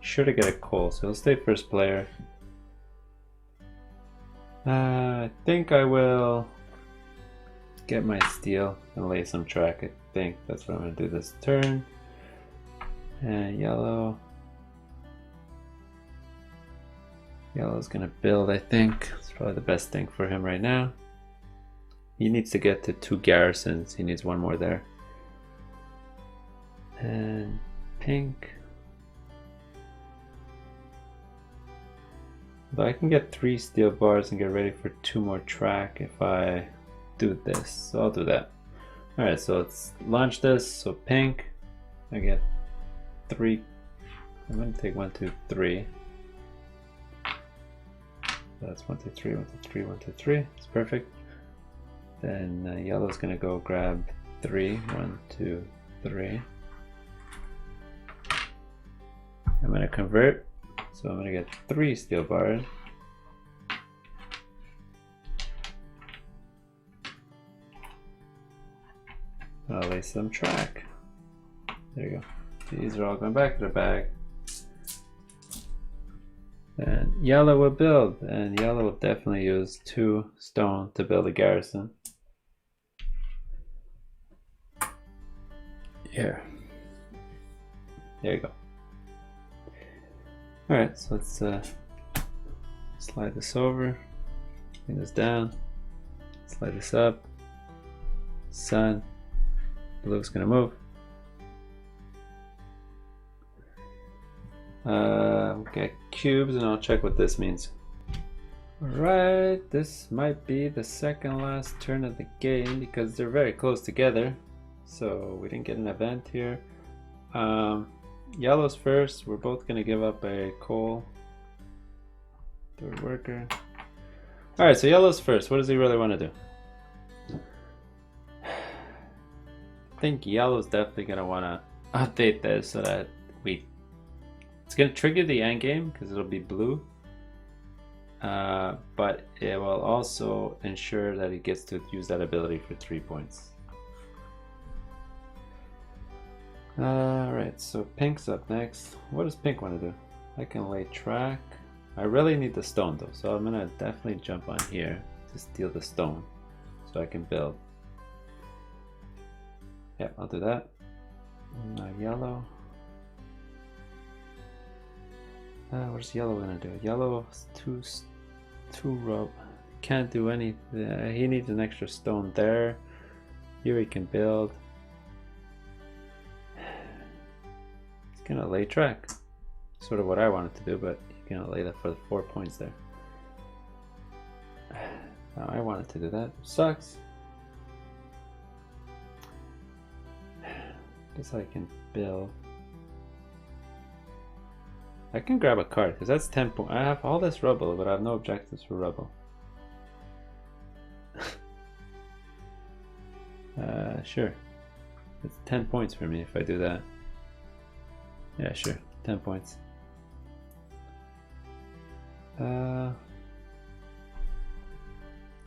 sure to get a coal, so he'll stay first player. I think I will get my steel and lay some track. I think that's what I'm going to do this turn. And yellow's going to build, I think. It's probably the best thing for him right now. He needs to get to 2 garrisons. He needs 1 more there. And pink. But I can get 3 steel bars and get ready for 2 more track if I do this. So I'll do that. Alright, so let's launch this. So pink, I get 3. I'm going to take 1, 2, 3. That's 1, 2, 3, 1, 2, 3, 1, 2, 3. It's perfect. Then yellow's going to go grab 3. 1, 2, 3. I'm going to convert. So I'm going to get 3 steel bars. I'll lay some track. There you go. These are all going back to the bag. And yellow will build, and yellow will definitely use 2 stone to build a garrison. Here. There you go. Alright, so let's slide this over, bring this down, slide this up, sun, blue's gonna move. Okay, cubes, and I'll check what this means. Alright, this might be the second last turn of the game because they're very close together. So we didn't get an event here. Yellow's first. We're both going to give up a coal. 3rd worker. Alright, so yellow's first. What does he really want to do? I think yellow's definitely going to want to update this so that it's going to trigger the end game because it'll be blue. But it will also ensure that he gets to use that ability for 3 points. Alright, so pink's up next. What does pink want to do? I can lay track. I really need the stone though, so I'm gonna definitely jump on here to steal the stone so I can build. Yeah, I'll do that. Now yellow. What is yellow gonna do? Yellow two rope. Can't do anything. He needs an extra stone there. Here he can build. Gonna lay track. Sort of what I wanted to do, but you're gonna lay that for the 4 points there. Now I wanted to do that. Sucks. Guess I can build. I can grab a card because that's 10 points. I have all this rubble, but I have no objectives for rubble. Sure. It's 10 points for me if I do that. Yeah, sure. 10 points.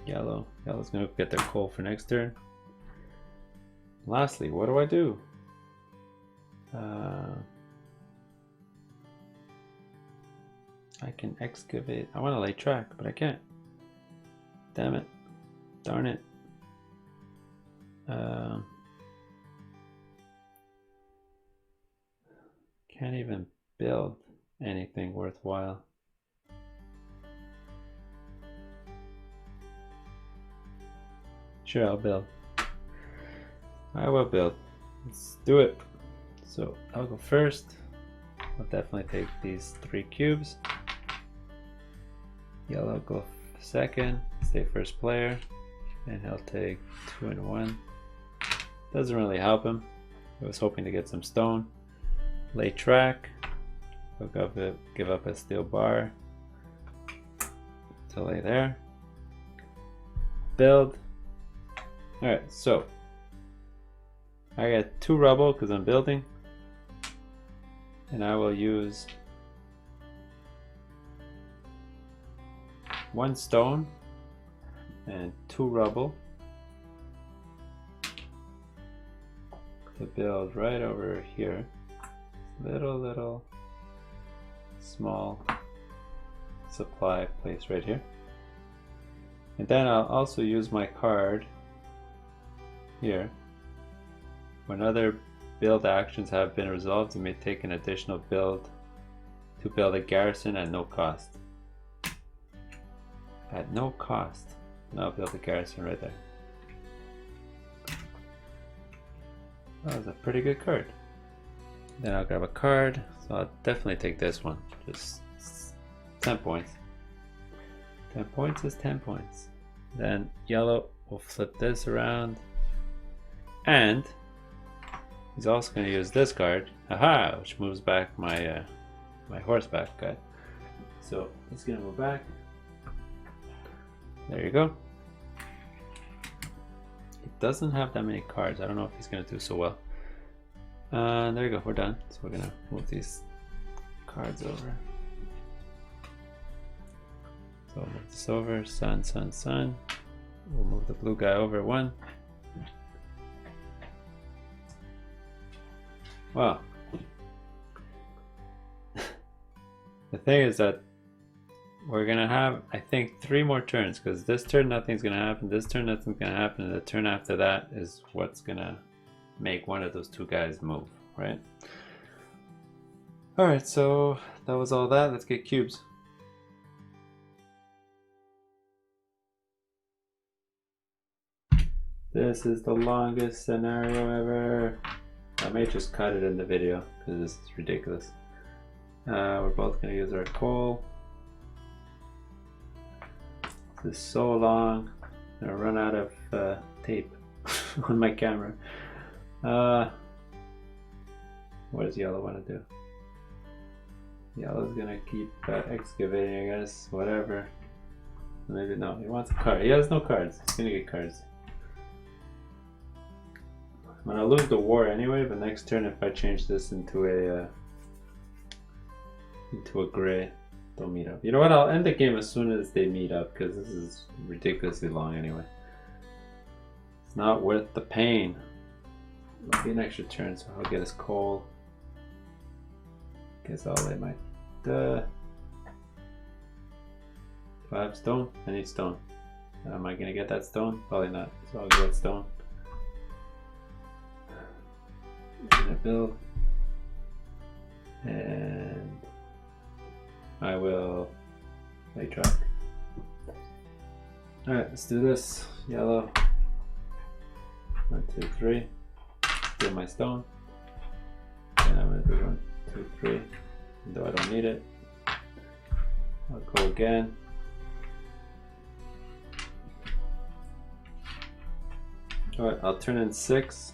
Yellow. Yellow's gonna get their coal for next turn. Lastly, what do I do? I can excavate. I want to lay track, but I can't. Damn it. Darn it. Can't even build anything worthwhile. Sure, I'll build. I will build. Let's do it. So I'll go first. I'll definitely take these 3 cubes. Yellow go second, stay first player, and he'll take 2 and 1. Doesn't really help him. I was hoping to get some stone. Lay track. I'll give up a steel bar to lay there. Build. Alright, so I got 2 rubble because I'm building, and I will use 1 stone and 2 rubble to build right over here. Little small supply place right here. And then I'll also use my card here. When other build actions have been resolved, you may take an additional build to build a garrison at no cost. At no cost. And I'll build a garrison right there. That was a pretty good card. Then I'll grab a card. So I'll definitely take this one. Just 10 points. 10 points is 10 points. Then yellow will flip this around. And he's also going to use this card. Haha! Which moves back my my horseback guy. So he's going to move back. There you go. He doesn't have that many cards. I don't know if he's going to do so well. There you go. We're done. So we're going to move these cards over. So we'll move this over. Sun, sun, sun. We'll move the blue guy over 1. Wow. The thing is that we're gonna have, I think, 3 more turns, because this turn nothing's gonna happen, this turn nothing's gonna happen, and the turn after that is what's gonna make one of those 2 guys move, right? Alright, so that was all that. Let's get cubes. This is the longest scenario ever. I may just cut it in the video because this is ridiculous. We're both going to use our coal. This is so long. I'm going to run out of tape on my camera. What does yellow want to do? Yellow's going to keep excavating, I guess. Whatever. Maybe no. He wants a card. He has no cards. He's going to get cards. I'm gonna lose the war anyway, but next turn if I change this into a gray, they'll meet up. You know what? I'll end the game as soon as they meet up because this is ridiculously long anyway. It's not worth the pain. It'll be an extra turn, so I'll get his coal. Guess I'll lay my. Do I have stone? I need stone. Am I gonna get that stone? Probably not. So I'll get stone. I'm gonna build, and I will lay track. Alright, let's do this. Yellow. 1, 2, 3. Steal my stone. And I'm gonna do 1, 2, 3. Though I don't need it. I'll go again. Alright, I'll turn in 6.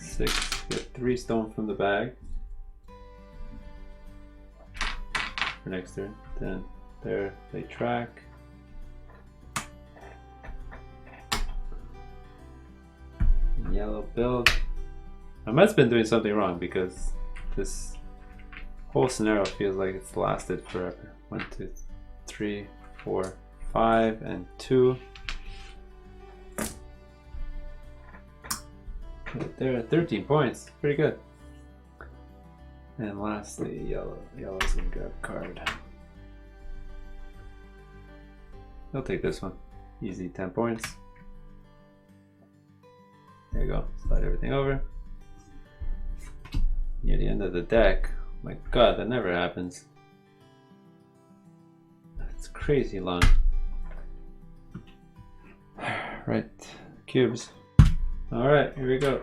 6, get 3 stone from the bag for next turn. Then there, they track. Yellow build. I must have been doing something wrong because this whole scenario feels like it's lasted forever. 1, 2, 3, 4, 5, and 2. Right there at 13 points, pretty good. And lastly, yellow's gonna grab a card. I'll take this one. Easy, 10 points. There you go, slide everything over. Near the end of the deck. My god, that never happens. It's crazy long. Right, cubes. Alright, here we go.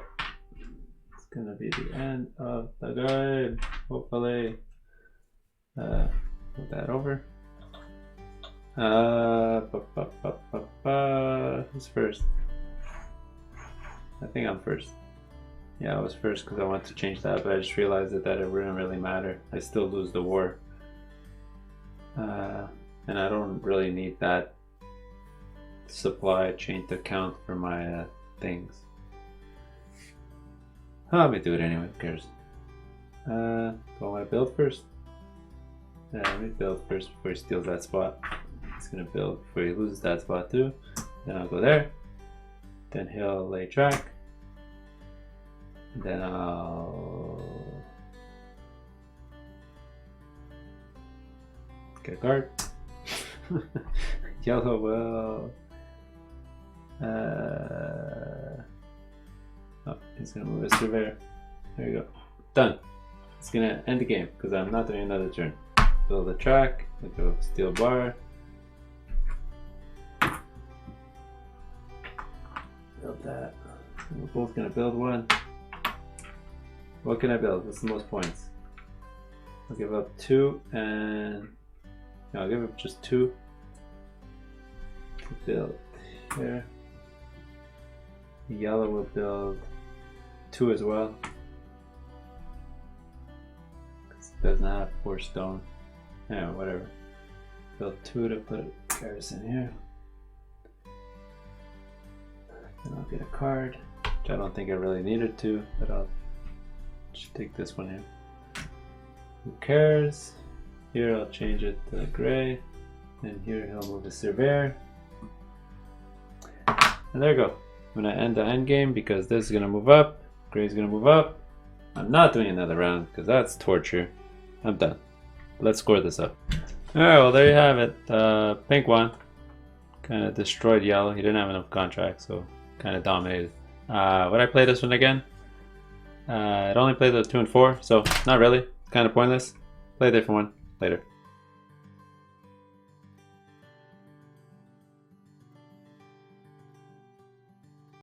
It's gonna be the end of the guide, hopefully. Move that over. Who's first? I think I'm first. Yeah, I was first because I wanted to change that, but I just realized that it wouldn't really matter. I still lose the war. And I don't really need that supply chain to count for my things. Oh, let me do it anyway, who cares? Do I want to build first? Yeah, let me build first before he steals that spot. He's gonna build before he loses that spot too. Then I'll go there. Then he'll lay track. Then I'll get a guard. Yellow will. Oh, he's gonna move his surveyor. There you go. Done. It's gonna end the game because I'm not doing another turn. Build a track. I'll go steel bar. Build that. We're both gonna build one. What can I build? What's the most points? I'll give up 2 and no, I'll give up just 2 to build here. Yellow will build 2 as well. Because it doesn't have 4 stone. Yeah, whatever. Build 2 to put a garrison here. Then I'll get a card, which I don't think I really needed to, but I'll just take this one here. Who cares? Here I'll change it to gray, and here he'll move the surveyor. And there you go. I'm gonna end the end game because this is gonna move up, gray's gonna move up. I'm not doing another round because that's torture. I'm done. Let's score this up. Alright, well there you have it. Pink won. Kind of destroyed yellow. He didn't have enough contracts, so kind of dominated. Would I play this one again? It only played the 2 and 4, so not really. Kind of pointless. Play a different one later.